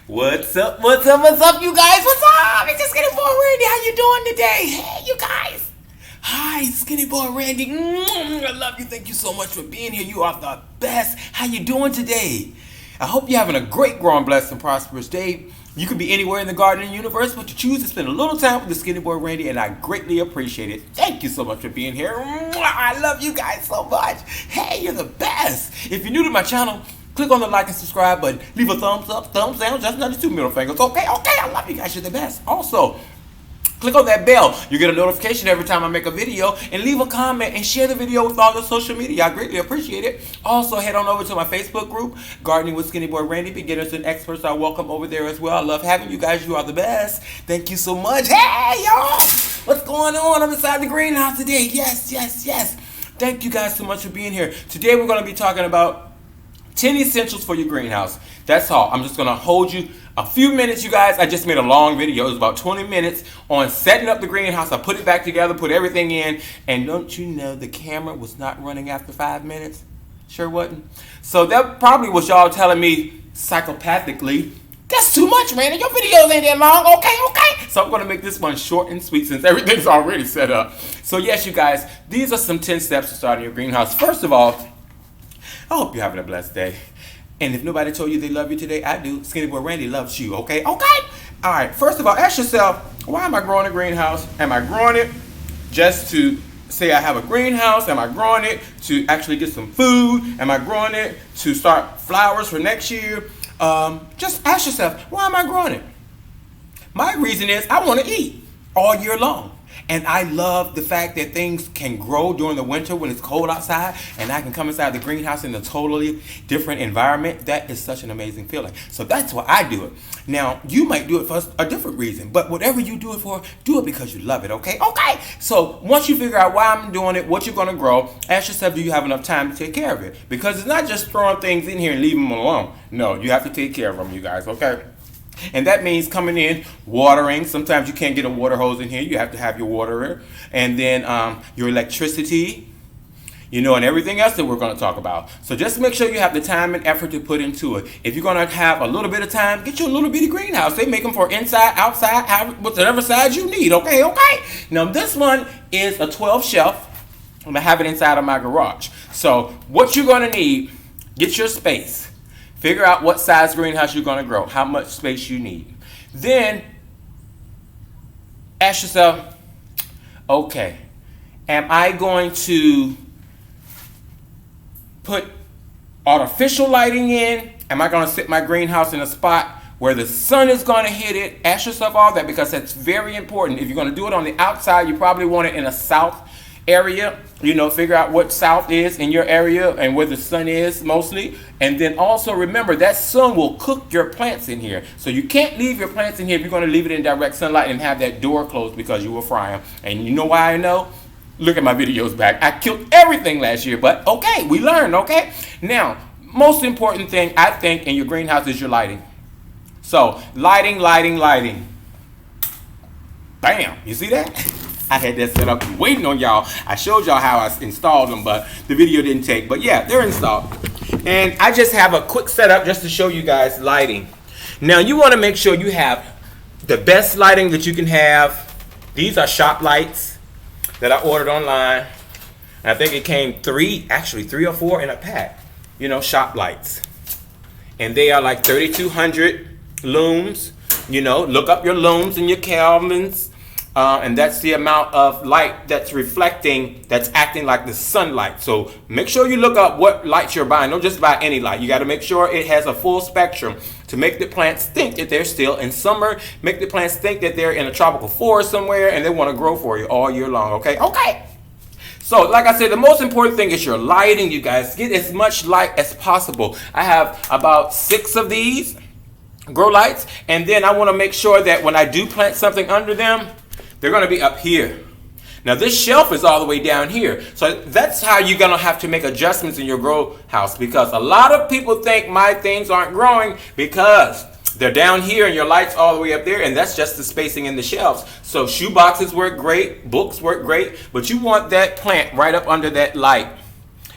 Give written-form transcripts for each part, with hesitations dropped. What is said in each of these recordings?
What's up, what's up, what's up, you guys? What's up? It's just SkinnyBoyRandy. How you doing today? Hey, you guys. Hi, SkinnyBoyRandy. I love you. Thank you so much for being here. You are the best. How you doing today? I hope you're having a great, growing, blessed, and prosperous day. You could be anywhere in the garden universe, but you choose to spend a little time with the SkinnyBoyRandy, and I greatly appreciate it. Thank you so much for being here. I love you guys so much. Hey, you're the best. If you're new to my channel, click on the like and subscribe button. Leave a thumbs up, thumbs down, just another 2 middle fingers. Okay, I love you guys. You're the best. Also, click on that bell. You get a notification every time I make a video, and leave a comment and share the video with all the social media. I greatly appreciate it. Also, head on over to my Facebook group, Gardening with SkinnyBoyRandy. Beginners and experts are welcome over there as well. I love having you guys. You are the best. Thank you so much. Hey, y'all. What's going on? I'm inside the greenhouse today. Yes. Thank you guys so much for being here. Today, we're going to be talking about 10 essentials for your greenhouse. That's all. I'm just going to hold you a few minutes, you guys. I just made a long video. It was about 20 minutes on setting up the greenhouse. I put it back together, put everything in, and don't you know the camera was not running after 5 minutes? Sure wasn't. So that probably was y'all telling me psychopathically, that's too much, Randy. Your videos ain't that long. Okay. So I'm going to make this one short and sweet since everything's already set up. So yes, you guys, these are some 10 steps to starting your greenhouse. First of all, I hope you're having a blessed day. And if nobody told you they love you today, I do. SkinnyBoyRandy loves you, okay? All right, first of all, ask yourself, why am I growing a greenhouse? Am I growing it just to say I have a greenhouse? Am I growing it to actually get some food? Am I growing it to start flowers for next year? Just ask yourself, why am I growing it? My reason is I want to eat all year long. And I love the fact that things can grow during the winter when it's cold outside, and I can come inside the greenhouse in a totally different environment. That is such an amazing feeling. So that's why I do it. Now, you might do it for a different reason, but whatever you do it for, do it because you love it, okay? So once you figure out why I'm doing it, what you're going to grow, ask yourself, do you have enough time to take care of it? Because it's not just throwing things in here and leaving them alone. No, you have to take care of them, you guys, okay? And that means coming in, watering. Sometimes you can't get a water hose in here. You have to have your waterer. And then your electricity, and everything else that we're going to talk about. So just make sure you have the time and effort to put into it. If you're going to have a little bit of time, get you a little bitty greenhouse. They make them for inside, outside, whatever size you need, okay? Now this one is a 12 shelf. I'm going to have it inside of my garage. So what you're going to need, get your space. Figure out what size greenhouse you're going to grow, how much space you need. Then ask yourself, okay, am I going to put artificial lighting in? Am I going to set my greenhouse in a spot where the sun is going to hit it? Ask yourself all that because that's very important. If you're going to do it on the outside, you probably want it in a south area. Figure out what south is in your area and where the sun is mostly. And then also remember that sun will cook your plants in here. So you can't leave your plants in here if you're going to leave it in direct sunlight and have that door closed because you will fry them. And you know why I know? Look at my videos back. I killed everything last year, but okay, we learned, okay? Now, most important thing I think in your greenhouse is your lighting. So lighting. Bam, you see that? I had that set up waiting on y'all. I showed y'all how I installed them, but the video didn't take. But yeah, they're installed. And I just have a quick setup just to show you guys lighting. Now you want to make sure you have the best lighting that you can have. These are shop lights that I ordered online. And I think it came three or four in a pack. Shop lights. And they are like 3,200 looms. Look up your looms and your Kelvins. And that's the amount of light that's reflecting, that's acting like the sunlight. So make sure you look up what lights you're buying. Don't just buy any light. You got to make sure it has a full spectrum to make the plants think that they're still in summer. Make the plants think that they're in a tropical forest somewhere and they want to grow for you all year long, okay? So like I said, the most important thing is your lighting, you guys. Get as much light as possible. I have about 6 of these grow lights. And then I want to make sure that when I do plant something under them, they're going to be up here. Now this shelf is all the way down here. So that's how you're going to have to make adjustments in your grow house, because a lot of people think my things aren't growing because they're down here and your light's all the way up there, and that's just the spacing in the shelves. So shoe boxes work great, books work great, but you want that plant right up under that light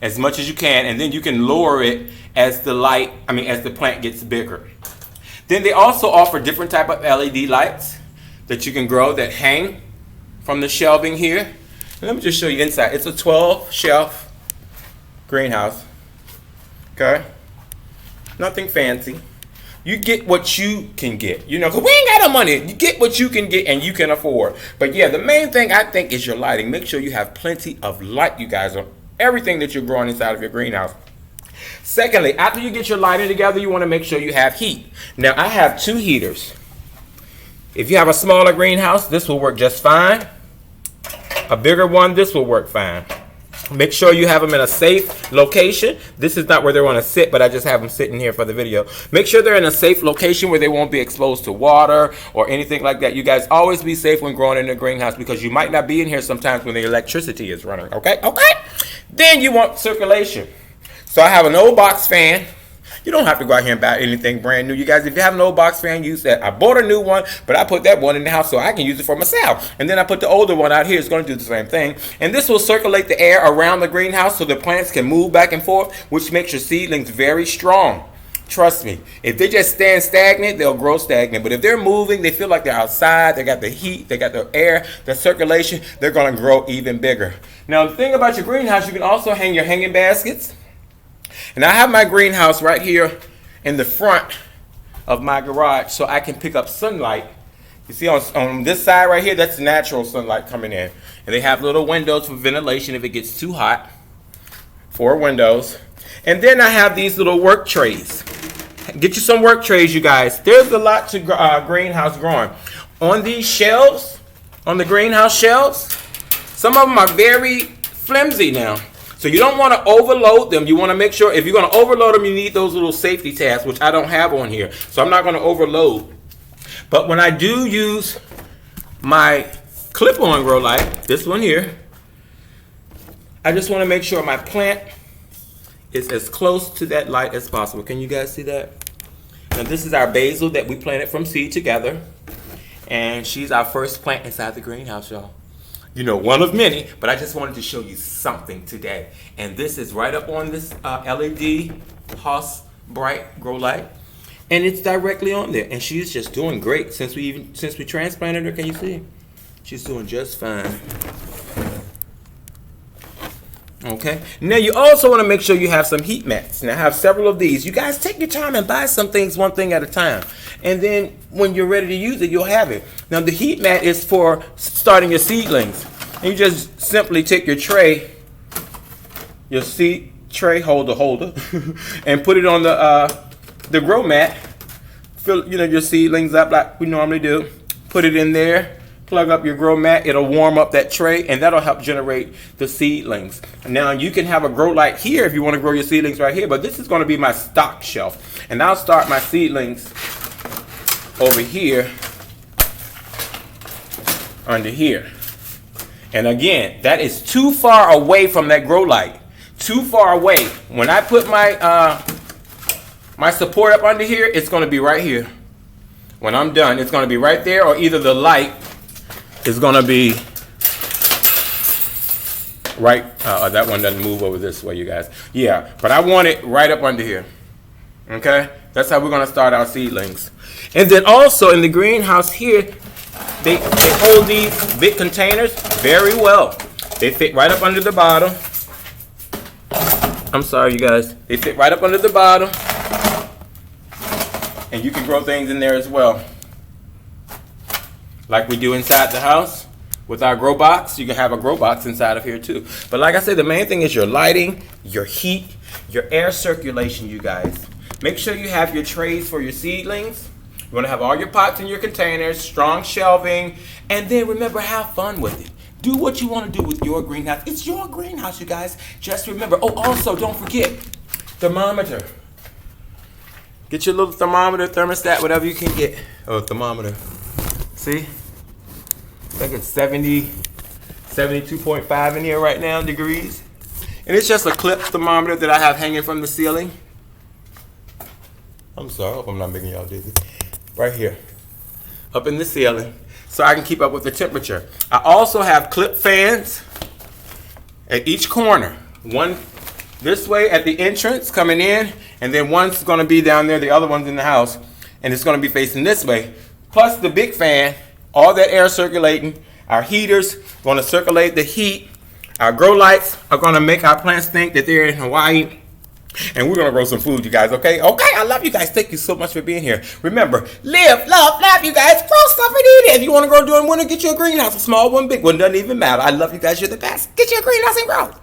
as much as you can, and then you can lower it as the plant gets bigger. Then they also offer different type of LED lights that you can grow that hang from the shelving here. And let me just show you inside. It's a 12 shelf greenhouse. Okay? Nothing fancy. You get what you can get. You know, because we ain't got no money. You get what you can get and you can afford. But yeah, the main thing I think is your lighting. Make sure you have plenty of light, you guys, on everything that you're growing inside of your greenhouse. Secondly, after you get your lighting together, you want to make sure you have heat. Now, I have 2 heaters. If you have a smaller greenhouse, this will work just fine. A bigger one, this will work fine. Make sure you have them in a safe location. This is not where they want to sit, but I just have them sitting here for the video. Make sure they're in a safe location where they won't be exposed to water or anything like that. You guys always be safe when growing in a greenhouse because you might not be in here sometimes when the electricity is running, okay? Then you want circulation. So I have an old box fan. You don't have to go out here and buy anything brand new. You guys, if you have an old box fan, use that. I bought a new one, but I put that one in the house so I can use it for myself. And then I put the older one out here. It's going to do the same thing. And this will circulate the air around the greenhouse so the plants can move back and forth, which makes your seedlings very strong. Trust me, if they just stand stagnant, they'll grow stagnant. But if they're moving, they feel like they're outside, they got the heat, they got the air, the circulation, they're going to grow even bigger. Now, the thing about your greenhouse, you can also hang your hanging baskets. And I have my greenhouse right here in the front of my garage so I can pick up sunlight. You see on this side right here, that's natural sunlight coming in. And they have little windows for ventilation if it gets too hot. 4 windows. And then I have these little work trays. Get you some work trays, you guys. There's a lot to greenhouse growing. On these shelves, on the greenhouse shelves, some of them are very flimsy now. So you don't want to overload them. You want to make sure if you're going to overload them, you need those little safety tabs, which I don't have on here. So I'm not going to overload. But when I do use my clip-on grow light, this one here, I just want to make sure my plant is as close to that light as possible. Can you guys see that? Now this is our basil that we planted from seed together. And she's our first plant inside the greenhouse, y'all. You know, one of many, but I just wanted to show you something today. And this is right up on this LED Haas Bright grow light. And it's directly on there. And she's just doing great since we transplanted her. Can you see? She's doing just fine. Okay. Now you also want to make sure you have some heat mats. Now I have several of these. You guys take your time and buy some things one thing at a time. And then when you're ready to use it, you'll have it. Now the heat mat is for starting your seedlings. And you just simply take your tray, your seed tray holder, and put it on the grow mat. Fill your seedlings up like we normally do. Put it in there. Plug up your grow mat, it'll warm up that tray, and that'll help generate the seedlings. Now you can have a grow light here if you want to grow your seedlings right here, but this is going to be my stock shelf. And I'll start my seedlings over here, under here. And again, that is too far away from that grow light. Too far away. When I put my my support up under here, it's going to be right here. When I'm done, it's going to be right there, or either the light is going to be right. That one doesn't move over this way, you guys. Yeah, but I want it right up under here. Okay? That's how we're going to start our seedlings. And then also in the greenhouse here, they hold these big containers very well. They fit right up under the bottom. I'm sorry, you guys. They fit right up under the bottom. And you can grow things in there as well. Like we do inside the house with our grow box. You can have a grow box inside of here too. But like I said, the main thing is your lighting, your heat, your air circulation, you guys. Make sure you have your trays for your seedlings. You want to have all your pots and your containers, strong shelving, and then remember, have fun with it. Do what you want to do with your greenhouse. It's your greenhouse, you guys. Just remember. Oh, also, don't forget, thermometer. Get your little thermometer, thermostat, whatever you can get. Oh, thermometer. See? I think it's 72.5 in here right now, degrees. And it's just a clip thermometer that I have hanging from the ceiling. I'm sorry, I hope I'm not making y'all dizzy. Right here, up in the ceiling, so I can keep up with the temperature. I also have clip fans at each corner. One this way at the entrance coming in, and then one's gonna be down there, the other one's in the house. and it's going to be facing this way. Plus the big fan, all that air circulating. Our heaters going to circulate the heat. Our grow lights are going to make our plants think that they're in Hawaii. And we're going to grow some food, you guys, okay? Okay, I love you guys. Thank you so much for being here. Remember, live, love, laugh, you guys. Grow stuff and eat it. If you want to grow during winter, get you a greenhouse. A small one, big one, doesn't even matter. I love you guys. You're the best. Get you a greenhouse and grow.